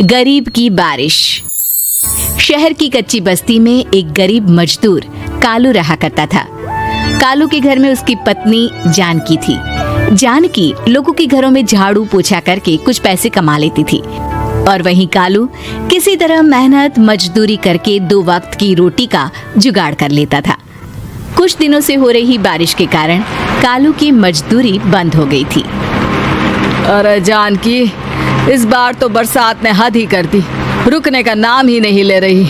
गरीब की बारिश। शहर की कच्ची बस्ती में एक गरीब मजदूर कालू रहा करता था। कालू के घर में उसकी पत्नी जानकी थी। जानकी लोगों के घरों में झाड़ू पोछा करके कुछ पैसे कमा लेती थी और वहीं कालू किसी तरह मेहनत मजदूरी करके 2 वक्त की रोटी का जुगाड़ कर लेता था। कुछ दिनों से हो रही बारिश के कारण कालू की मजदूरी बंद हो गई थी। अरे जानकी, इस बार तो बरसात ने हद ही कर दी, रुकने का नाम ही नहीं ले रही।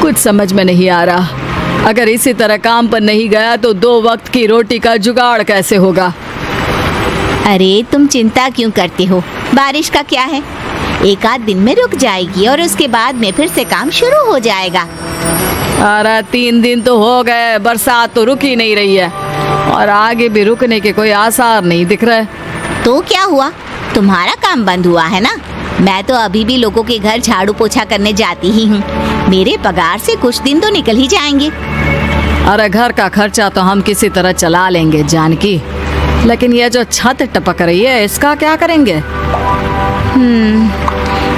कुछ समझ में नहीं आ रहा, अगर इसी तरह काम पर नहीं गया तो 2 वक्त की रोटी का जुगाड़ कैसे होगा। अरे तुम चिंता क्यों करते हो, बारिश का क्या है, 1 आध दिन में रुक जाएगी और उसके बाद में फिर से काम शुरू हो जाएगा। अरे 3 दिन तो हो गए, बरसात तो रुक ही नहीं रही है और आगे भी रुकने के कोई आसार नहीं दिख रहे। तो क्या हुआ, तुम्हारा काम बंद हुआ है ना? मैं तो अभी भी लोगों के घर झाड़ू पोछा करने जाती ही हूँ। मेरे पगार से कुछ दिन तो निकल ही जाएंगे। अरे घर का खर्चा तो हम किसी तरह चला लेंगे जानकी, लेकिन ये जो छत टपक रही है इसका क्या करेंगे?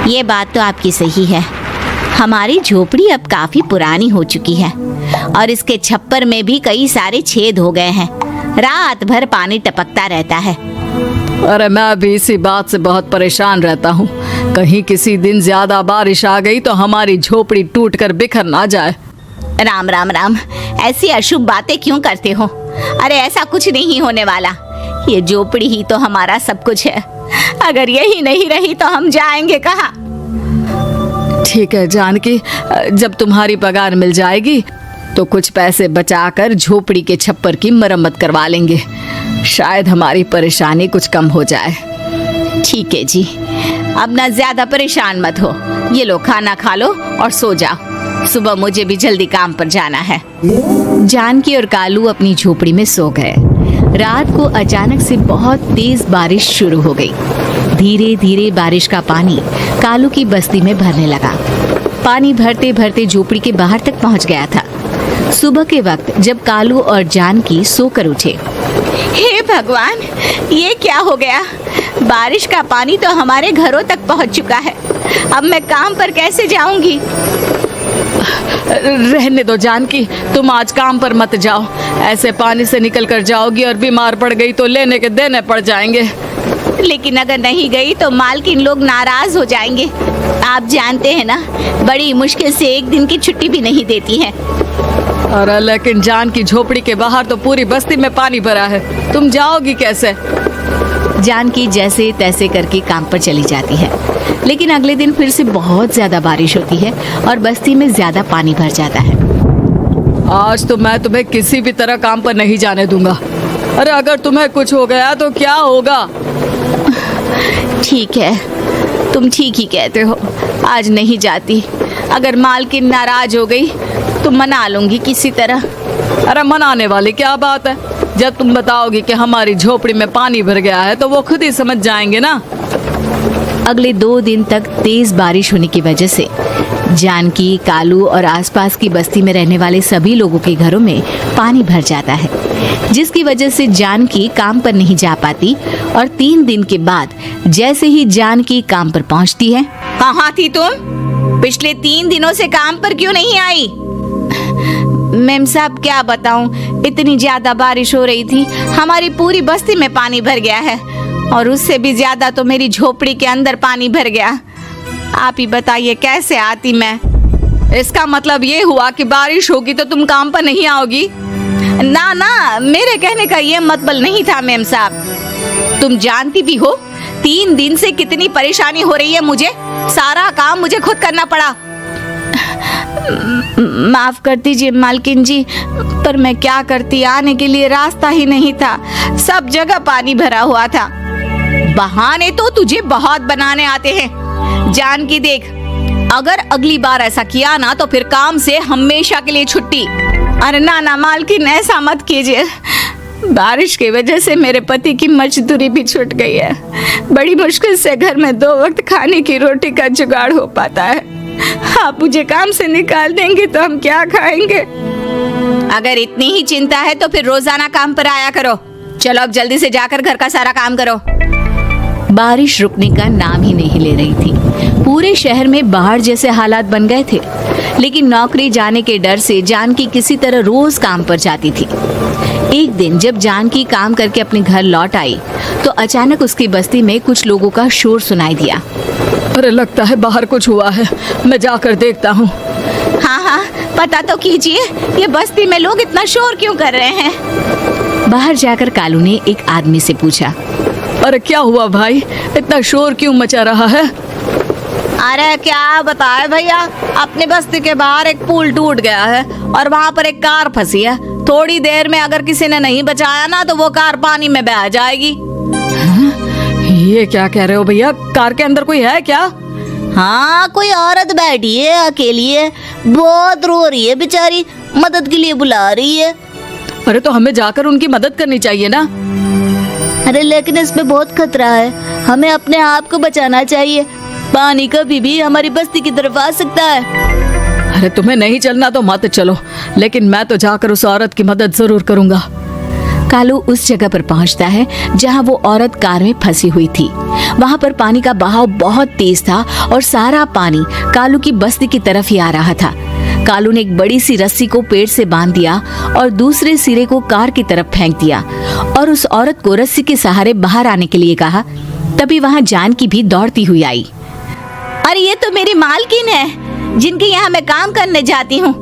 ये बात तो आपकी सही है। हमारी झोपड़ी अब काफी पुरानी हो चुकी है और इसके छप्पर में भी कई सारे छेद हो गए हैं। रात भर पानी टपकता रहता है। अरे मैं भी इसी बात से बहुत परेशान रहता हूँ। कहीं किसी दिन ज्यादा बारिश आ गई तो हमारी झोपड़ी टूटकर बिखर ना जाए। राम राम राम, ऐसी अशुभ बातें क्यों करते हो? अरे ऐसा कुछ नहीं होने वाला। ये झोपड़ी ही तो हमारा सब कुछ है। अगर यही नहीं रही तो हम जाएंगे कहाँ? ठीक है जानकी, जब तुम्हारी पगार मिल जाएगी तो कुछ पैसे बचाकर झोपड़ी के छप्पर की मरम्मत करवा लेंगे। शायद हमारी परेशानी कुछ कम हो जाए। ठीक है जी, अब ना ज्यादा परेशान मत हो। ये लो, खाना खा लो और सो जाओ। सुबह मुझे भी जल्दी काम पर जाना है। जानकी और कालू अपनी झोपड़ी में सो गए। रात को अचानक से बहुत तेज बारिश शुरू हो गई। धीरे धीरे बारिश का पानी कालू की बस्ती में भरने लगा। पानी भरते भरते झोपड़ी के बाहर तक पहुंच गया था। सुबह के वक्त जब कालू और जानकी सोकर उठे, हे भगवान, ये क्या हो गया? बारिश का पानी तो हमारे घरों तक पहुंच चुका है। अब मैं काम पर कैसे जाऊंगी? रहने दो जानकी, तुम आज काम पर मत जाओ। ऐसे पानी से निकल कर जाओगी और बीमार पड़ गई तो लेने के देने पड़ जाएंगे। लेकिन अगर नहीं गई तो मालकिन लोग नाराज हो जाएंगे। आप जानते हैं ना, बड़ी मुश्किल से 1 दिन की छुट्टी भी नहीं देती है। अरे लेकिन जानकी, झोपड़ी के बाहर तो पूरी बस्ती में पानी भरा है, तुम जाओगी कैसे? जानकी जैसे तैसे करके काम पर चली जाती है, लेकिन अगले दिन फिर से बहुत ज्यादा बारिश होती है और बस्ती में ज्यादा पानी भर जाता है। आज तो मैं तुम्हें किसी भी तरह काम पर नहीं जाने दूंगा। अरे अगर तुम्हें कुछ हो गया तो क्या होगा? ठीक है, तुम ठीक ही कहते हो, आज नहीं जाती। अगर मालकिन नाराज हो गई तो मना लूंगी किसी तरह। अरे मनाने वाली क्या बात है? जब तुम बताओगी कि हमारी झोपड़ी में पानी भर गया है तो वो खुद ही समझ जाएंगे ना। अगले 2 दिन तक तेज बारिश होने की वजह से जानकी, कालू और आसपास की बस्ती में रहने वाले सभी लोगों के घरों में पानी भर जाता है, जिसकी वजह से जानकी काम पर नहीं जा पाती। और 3 दिन के बाद जैसे ही जानकी काम पर पहुंचती है, कहाँ थी तुम? पिछले 3 दिनों से काम पर क्यों नहीं आई? मैम साहब, क्या बताऊं, इतनी ज्यादा बारिश हो रही थी, हमारी पूरी बस्ती में पानी भर गया है और उससे भी ज्यादा तो मेरी झोपड़ी के अंदर पानी भर गया। आप ही बताइए कैसे आती मैं? इसका मतलब ये हुआ कि बारिश होगी तो तुम काम पर नहीं आओगी? ना ना, मेरे कहने का ये मतलब नहीं था मैम साहब। तुम जानती भी हो 3 दिन से कितनी परेशानी हो रही है मुझे। सारा काम मुझे खुद करना पड़ा। माफ कर दीजिए मालकिन जी, पर मैं क्या करती, आने के लिए रास्ता ही नहीं था, सब जगह पानी भरा हुआ था। बहाने तो तुझे बहुत बनाने आते हैं। जानकी देख, अगर अगली बार ऐसा किया ना तो फिर काम से हमेशा के लिए छुट्टी। अरे ना ना मालकिन, ऐसा मत कीजिए। बारिश की वजह से मेरे पति की मजदूरी भी छूट गई है। बड़ी मुश्किल से घर में 2 वक्त खाने की रोटी का जुगाड़ हो पाता है। आप मुझे काम से निकाल देंगे तो हम क्या खाएंगे? अगर इतनी ही चिंता है तो फिर रोजाना काम पर आया करो। चलो अब जल्दी से जाकर घर का सारा काम करो। बारिश रुकने का नाम ही नहीं ले रही थी। पूरे शहर में बाढ़ जैसे हालात बन गए थे। लेकिन नौकरी जाने के डर से जानकी किसी तरह रोज काम पर जाती थी। एक दिन जब जानकी काम करके अपने घर लौट आई तो अचानक उसकी बस्ती में कुछ लोगों का शोर सुनाई दिया। अरे लगता है बाहर कुछ हुआ है, मैं जाकर देखता हूँ। हाँ हाँ, पता तो कीजिए, ये बस्ती में लोग इतना शोर क्यों कर रहे हैं। बाहर जाकर कालू ने एक आदमी से पूछा, अरे क्या हुआ भाई, इतना शोर क्यों मचा रहा है? अरे क्या बताए भैया, अपनी बस्ती के बाहर एक पुल टूट गया है और वहाँ पर एक कार फंसी है। थोड़ी देर में अगर किसी ने नहीं बचाया ना तो वो कार पानी में बह जाएगी। ये क्या कह रहे हो भैया, कार के अंदर कोई है क्या? हाँ, कोई औरत बैठी है अकेली है, बहुत रो रही है बेचारी, मदद के लिए बुला रही है। अरे तो हमें जाकर उनकी मदद करनी चाहिए ना। अरे लेकिन इसमें बहुत खतरा है, हमें अपने आप को बचाना चाहिए। पानी कभी भी हमारी बस्ती की तरफ आ सकता है। अरे तुम्हें नहीं चलना तो मत चलो, लेकिन मैं तो जाकर उस औरत की मदद जरूर करूंगा। कालू उस जगह पर पहुंचता है जहां वो औरत कार में फंसी हुई थी। वहां पर पानी का बहाव बहुत तेज था और सारा पानी कालू की बस्ती की तरफ ही आ रहा था। कालू ने एक बड़ी सी रस्सी को पेड़ से बांध दिया और दूसरे सिरे को कार की तरफ फेंक दिया और उस औरत को रस्सी के सहारे बाहर आने के लिए कहा। तभी वहां जानकी भी दौड़ती हुई आई। अरे ये तो मेरी मालकिन है, जिनके यहाँ मैं काम करने जाती हूँ।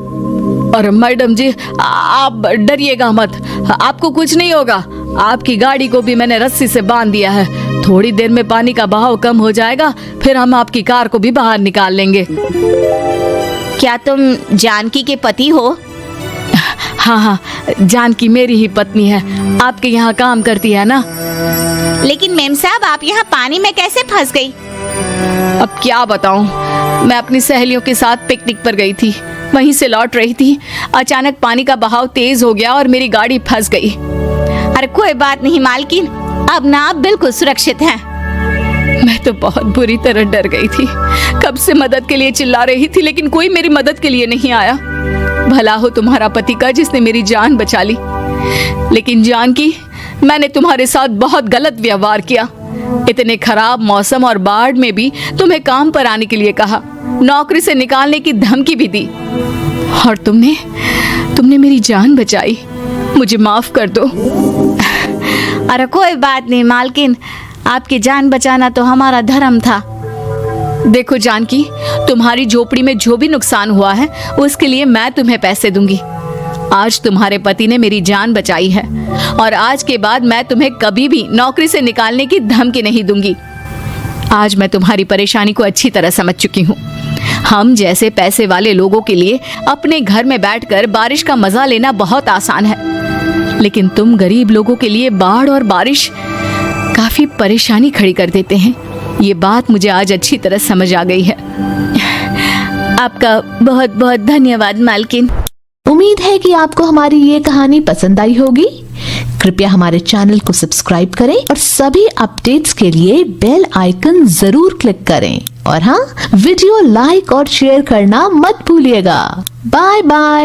और मैडम जी, आप डरिएगा मत, आपको कुछ नहीं होगा। आपकी गाड़ी को भी मैंने रस्सी से बांध दिया है। थोड़ी देर में पानी का बहाव कम हो जाएगा, फिर हम आपकी कार को भी बाहर निकाल लेंगे। क्या तुम जानकी के पति हो? हाँ हाँ, जानकी मेरी ही पत्नी है, आपके यहाँ काम करती है ना। लेकिन मेम साहब, आप यहाँ पानी में कैसे फंस गई? अब क्या बताऊं, मैं अपनी सहेलियों के साथ पिकनिक पर गई थी, वहीं से लौट रही थी। अचानक पानी का बहाव तेज हो गया और मेरी गाड़ी फंस गई। अरे कोई बात नहीं मालकिन, अब ना आप बिल्कुल सुरक्षित हैं। मैं तो बहुत बुरी तरह डर गई थी। कब से मदद के लिए चिल्ला रही थी, लेकिन कोई मेरी मदद के लिए नहीं आया। भला हो तुम्हारा पति का जिसने मेरी जान बचा ली। लेकिन जानकी, मैंने तुम्हारे साथ बहुत गलत व्यवहार किया। इतने खराब मौसम और बाढ़ में भी तुम्हें काम पर आने के लिए कहा, नौकरी से निकालने की धमकी भी दी, और तुमने मेरी जान बचाई। मुझे माफ कर दो। अरे कोई बात नहीं मालकिन, आपकी जान बचाना तो हमारा धर्म था। देखो जानकी, तुम्हारी झोपड़ी में जो भी नुकसान हुआ है उसके लिए मैं तुम्हें पैसे दूंगी। आज तुम्हारे पति ने मेरी जान बचाई है और आज के बाद मैं तुम्हें कभी भी नौकरी से निकालने की धमकी नहीं दूंगी। आज मैं तुम्हारी परेशानी को अच्छी तरह समझ चुकी हूँ। हम जैसे पैसे वाले लोगों के लिए अपने घर में बैठकर बारिश का मजा लेना बहुत आसान है, लेकिन तुम गरीब लोगों के लिए बाढ़ और बारिश काफी परेशानी खड़ी कर देते हैं। ये बात मुझे आज अच्छी तरह समझ आ गई है। आपका बहुत बहुत धन्यवाद मालकिन। उम्मीद है कि आपको हमारी ये कहानी पसंद आई होगी। कृपया हमारे चैनल को सब्सक्राइब करें और सभी अपडेट्स के लिए बेल आइकन जरूर क्लिक करें। और हाँ, वीडियो लाइक और शेयर करना मत भूलिएगा। Bye bye.